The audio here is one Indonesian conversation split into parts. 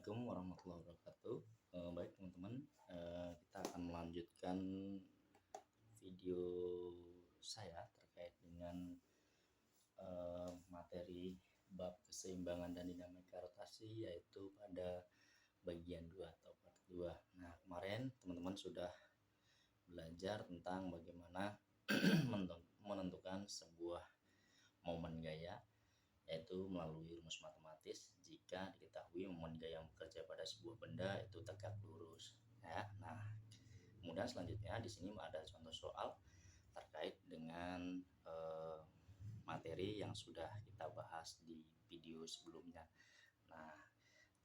Assalamualaikum warahmatullahi wabarakatuh. Baik teman-teman, kita akan melanjutkan video saya terkait dengan materi bab keseimbangan dan dinamika rotasi, yaitu pada bagian 2 atau part 2. Nah, kemarin teman-teman sudah belajar tentang bagaimana menentukan sebuah momen gaya, yaitu melalui rumus matematis. Jika diketahui momen gaya yang bekerja pada sebuah benda itu tegak lurus, ya. Nah, kemudian selanjutnya di sini ada contoh soal terkait dengan materi yang sudah kita bahas di video sebelumnya. Nah,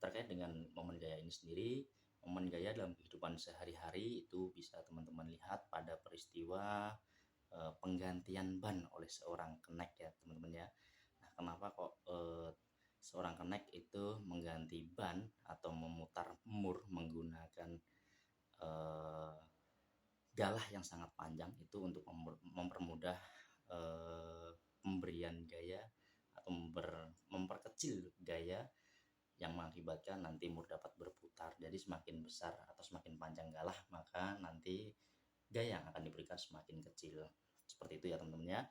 terkait dengan momen gaya ini sendiri, momen gaya dalam kehidupan sehari-hari itu bisa teman-teman lihat pada peristiwa penggantian ban oleh seorang kenek, ya teman-teman ya. Nah, kenapa kok seorang kenek itu mengganti ban atau memutar mur menggunakan galah yang sangat panjang itu untuk mempermudah pemberian gaya atau memperkecil gaya yang mengakibatkan nanti mur dapat berputar. Jadi semakin besar atau semakin panjang galah, maka nanti gaya yang akan diberikan semakin kecil. Seperti itu ya teman-teman ya.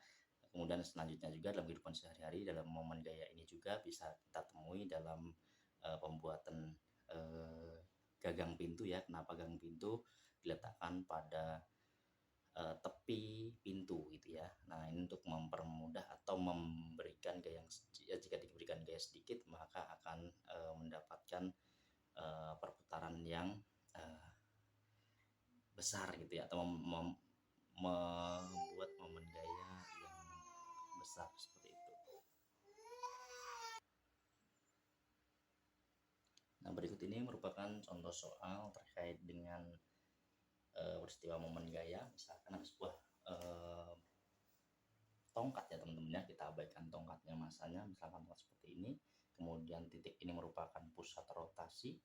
Kemudian selanjutnya juga dalam kehidupan sehari-hari, dalam momen gaya ini juga bisa kita temui dalam pembuatan gagang pintu, ya. Kenapa gagang pintu diletakkan pada tepi pintu gitu ya. Nah, ini untuk mempermudah atau memberikan gaya yang jika diberikan gaya sedikit maka akan mendapatkan perputaran yang besar gitu ya, atau membuat momen gaya yang besar seperti itu. Nah, berikut ini merupakan contoh soal terkait dengan peristiwa momen gaya. Misalkan ada sebuah tongkat, ya teman-teman ya, kita abaikan tongkatnya masanya, misalkan tongkat seperti ini, kemudian titik ini merupakan pusat rotasi.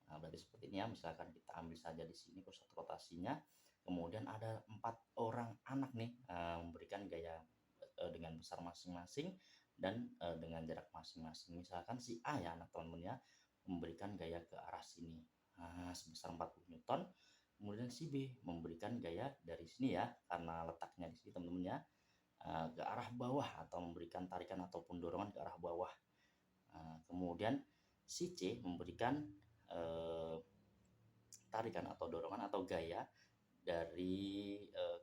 Nah, berarti seperti ini ya, misalkan kita ambil saja di sini pusat rotasinya, kemudian ada 4 orang anak nih memberikan gaya dengan besar masing-masing dan dengan jarak masing-masing. Misalkan si A ya anak teman-teman ya, memberikan gaya ke arah sini sebesar 40 Newton. Kemudian si B memberikan gaya dari sini ya, karena letaknya di sini teman-teman ya, ke arah bawah atau memberikan tarikan ataupun dorongan ke arah bawah. Kemudian si C memberikan tarikan atau dorongan atau gaya dari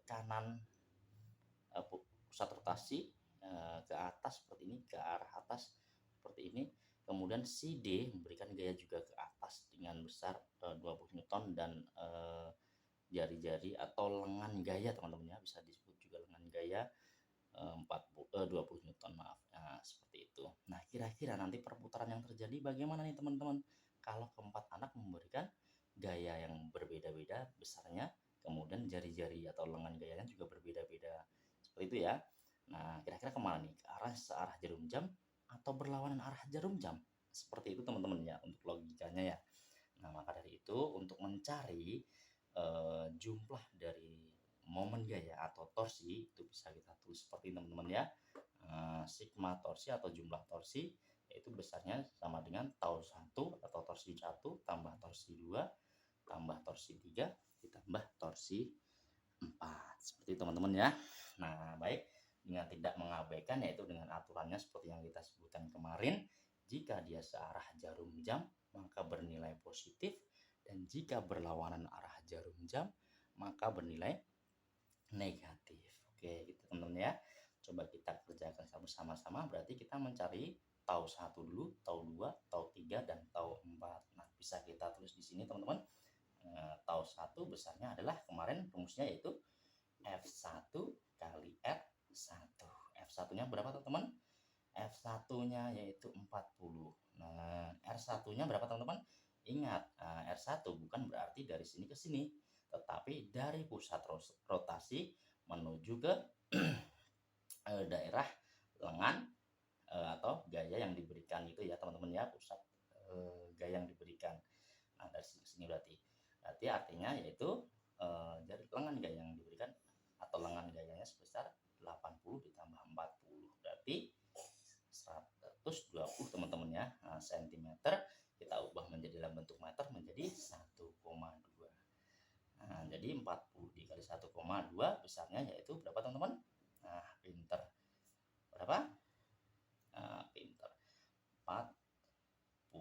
kanan pusat rotasi ke atas seperti ini, ke arah atas seperti ini. Kemudian si D memberikan gaya juga ke atas dengan besar 20 Newton dan jari-jari atau lengan gaya teman-teman ya, bisa disebut juga lengan gaya 20 Newton, maaf. Nah, seperti itu. Nah, kira-kira nanti perputaran yang terjadi bagaimana nih teman-teman kalau keempat anak memberikan gaya yang berbeda-beda besarnya, kemudian jari-jari atau lengan gayanya juga berbeda-beda, seperti itu ya. Nah, kira-kira kemana nih? Ke arah searah jarum jam atau berlawanan arah jarum jam? Seperti itu teman-teman ya, untuk logikanya ya. Nah, maka dari itu untuk mencari jumlah dari momen gaya atau torsi itu bisa kita tulis seperti teman-teman ya. Sigma torsi atau jumlah torsi yaitu besarnya sama dengan tau 1 atau torsi 1 tambah torsi 2 tambah torsi 3 ditambah torsi 4. Seperti itu teman-teman ya. Nah, baik, dengan tidak mengabaikan yaitu dengan aturannya seperti yang kita sebutkan kemarin, jika dia searah jarum jam maka bernilai positif, dan jika berlawanan arah jarum jam maka bernilai negatif. Oke, gitu teman-teman ya. Coba kita kerjakan sama-sama. Berarti kita mencari tau 1 dulu, tau 2, tau 3 dan tau 4. Nah, bisa kita tulis di sini teman-teman. Tau 1 besarnya adalah kemarin rumusnya yaitu F1 kali R1. F1-nya berapa teman-teman? F1-nya yaitu 40. Nah, R1-nya berapa teman-teman? Ingat, R1 bukan berarti dari sini ke sini, tetapi dari pusat rotasi menuju ke daerah lengan atau gaya yang diberikan itu ya teman-teman ya, pusat gaya yang diberikan. Nah, dari sini ke sini berarti artinya yaitu dari lengan gaya yang diberikan atau lengan gayanya sebesar 80 ditambah 40 berarti 120 teman-teman ya, cm. Kita ubah menjadi dalam Jadi 40 dikali 1,2 besarnya yaitu berapa teman-teman? Nah, pinter. Berapa? Nah, pinter. 48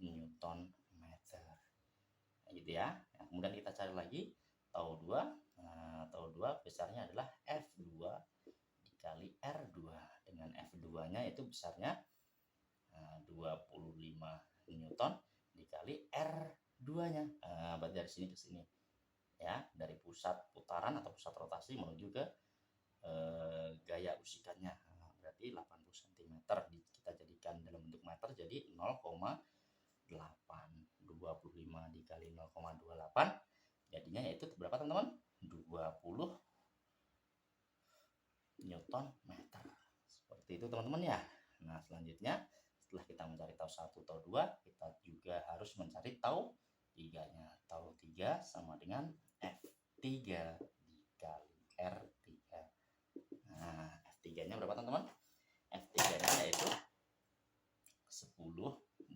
Newton meter. Nah, gitu ya. Nah, kemudian kita cari lagi tau 2. Nah, tau 2 besarnya adalah F2 dikali R2. Dengan F2-nya itu besarnya 25 Newton dikali R2-nya. Berarti dari sini ke sini. Ya, dari pusat putaran atau pusat rotasi menuju ke gaya usikannya. Nah, berarti 80 cm. Kita jadikan dalam bentuk meter jadi 0,8. 25 dikali 0,28 jadinya yaitu berapa teman-teman? 20 Newton meter. Seperti itu teman-teman ya. Nah, selanjutnya setelah kita mencari tau 1, tau 2, kita juga harus mencari tau 3-nya. Tau 3 sama dengan F3 dikali R3. Nah, F3-nya berapa teman-teman? F3-nya yaitu 10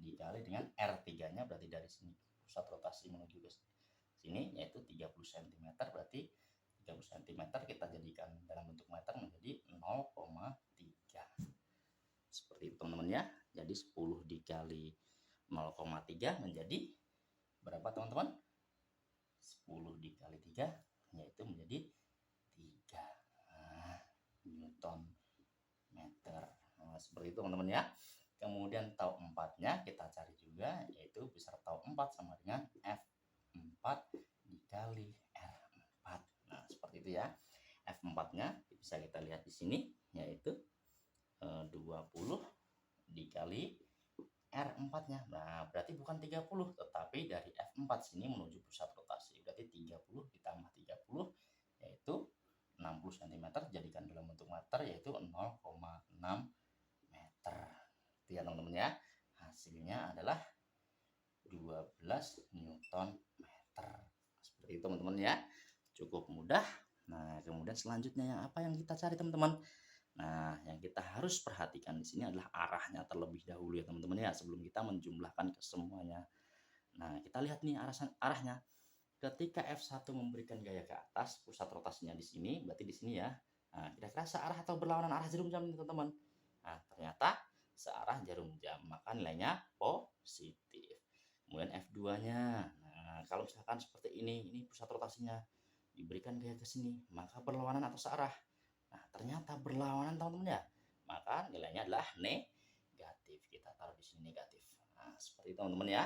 dikali dengan R3-nya, berarti dari sini pusat rotasi menuju ke sini yaitu 30 cm. Berarti 30 cm kita jadikan dalam bentuk meter menjadi 0,3. Seperti itu teman-teman ya. Jadi 10 dikali 0,3 menjadi berapa teman-teman? 10 dikali 3 yaitu menjadi 3 Newton meter. Nah, seperti itu teman-teman ya. Kemudian tau 4-nya kita cari juga, yaitu besar tau 4 sama dengan F4 dikali R4. Nah, seperti itu ya. F4-nya bisa kita lihat di sini, yaitu 20 dikali R4-nya. Nah, berarti bukan 30, tetapi dari F4 sini menuju pusat rotasi. Berarti 30 ditambah 30, yaitu 60 cm, jadikan dalam bentuk meter, yaitu 0,6 meter. Itu ya teman-teman ya. Hasilnya adalah 12 Newton meter. Seperti itu teman-teman ya. Cukup mudah. Nah, kemudian selanjutnya yang apa yang kita cari teman-teman? Nah, yang kita harus perhatikan di sini adalah arahnya terlebih dahulu ya teman-teman ya, sebelum kita menjumlahkan ke semuanya. Nah, kita lihat nih arahnya. Ketika F1 memberikan gaya ke atas, pusat rotasinya di sini, berarti di sini ya. Nah, kira-kira searah atau berlawanan arah jarum jam nih teman-teman. Nah, ternyata searah jarum jam, maka nilainya positif. Kemudian F2-nya. Nah, kalau misalkan seperti ini pusat rotasinya diberikan gaya ke sini, maka berlawanan atau searah. Nah, ternyata berlawanan teman-teman ya. Maka nilainya adalah negatif. Kita taruh di sini negatif. Nah, seperti itu teman-teman ya.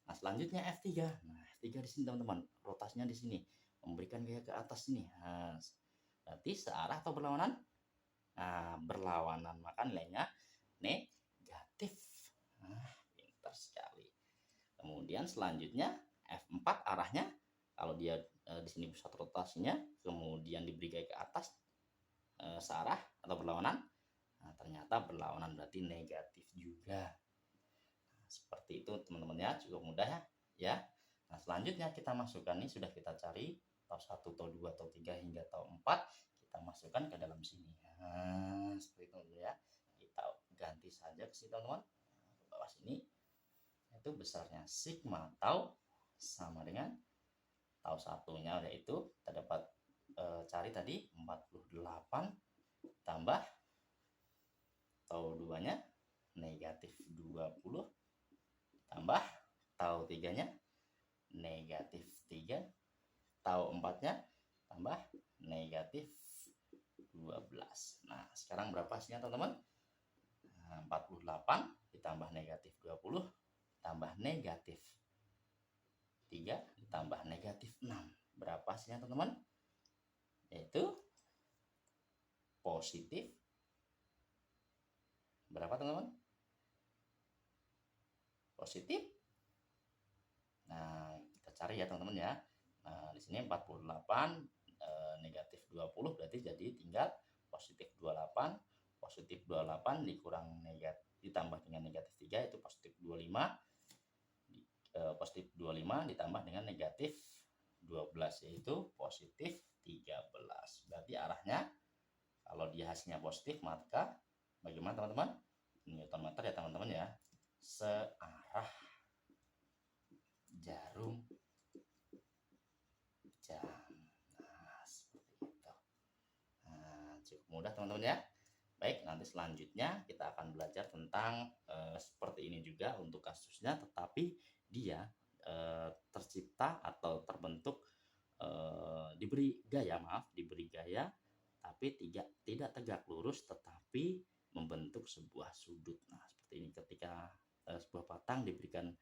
Nah, selanjutnya F3. Nah, F3 di sini teman-teman. Rotasinya di sini. Memberikan gaya ke atas sini. Nah, berarti searah atau berlawanan? Nah, berlawanan. Maka nilainya negatif. Nah, pintar sekali. Kemudian selanjutnya F4 arahnya. Kalau dia di sini pusat rotasinya. Kemudian diberi gaya ke atas. Searah atau berlawanan. Nah, ternyata berlawanan berarti negatif juga. Seperti itu teman-teman ya, cukup mudah ya. Nah, selanjutnya kita masukkan, nih sudah kita cari tau 1, tau 2, tau 3 hingga tau 4, kita masukkan ke dalam sini. Nah, seperti itu ya. Kita ganti saja ke sini teman-teman. Ke bawah sini itu besarnya sigma tau sama dengan tau 1-nya yaitu kita dapat cari tadi 48 tambah tau 2-nya negatif 20 tambah tau 3-nya negatif 3, tau 4-nya tambah negatif 12. Nah, sekarang berapa hasilnya teman-teman? 48 ditambah negatif 20 tambah negatif 3 ditambah negatif 6. Berapa hasilnya teman-teman? Yaitu positif berapa teman-teman? Positif. Nah, kita cari ya teman-teman ya. Nah, di sini 48 negatif 20 berarti jadi tinggal positif 28. Positif 28 dikurang negatif ditambah dengan negatif 3 itu positif 25. Positif 25 ditambah dengan negatif 12 yaitu positif 13. Berarti arahnya kalau dia hasilnya positif maka bagaimana teman-teman? Newton meter ya teman-teman ya. Searah jarum jam. Nah, seperti itu. Nah, cukup mudah teman-teman ya. Baik, nanti selanjutnya kita akan belajar tentang seperti ini juga untuk kasusnya, tetapi dia tercipta atau terbentuk diberi gaya, tapi tidak tegak lurus, tetapi membentuk sebuah sudut. Nah, seperti ini ketika sebuah batang diberikan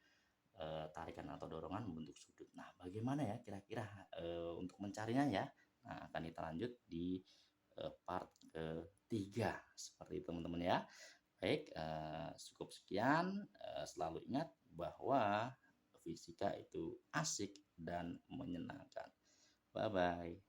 tarikan atau dorongan membentuk sudut. Nah, bagaimana ya kira-kira untuk mencarinya ya? Nah, akan kita lanjut di part ketiga seperti itu teman-teman ya. Baik, cukup sekian. Selalu ingat bahwa fisika itu asik dan menyenangkan. Bye bye.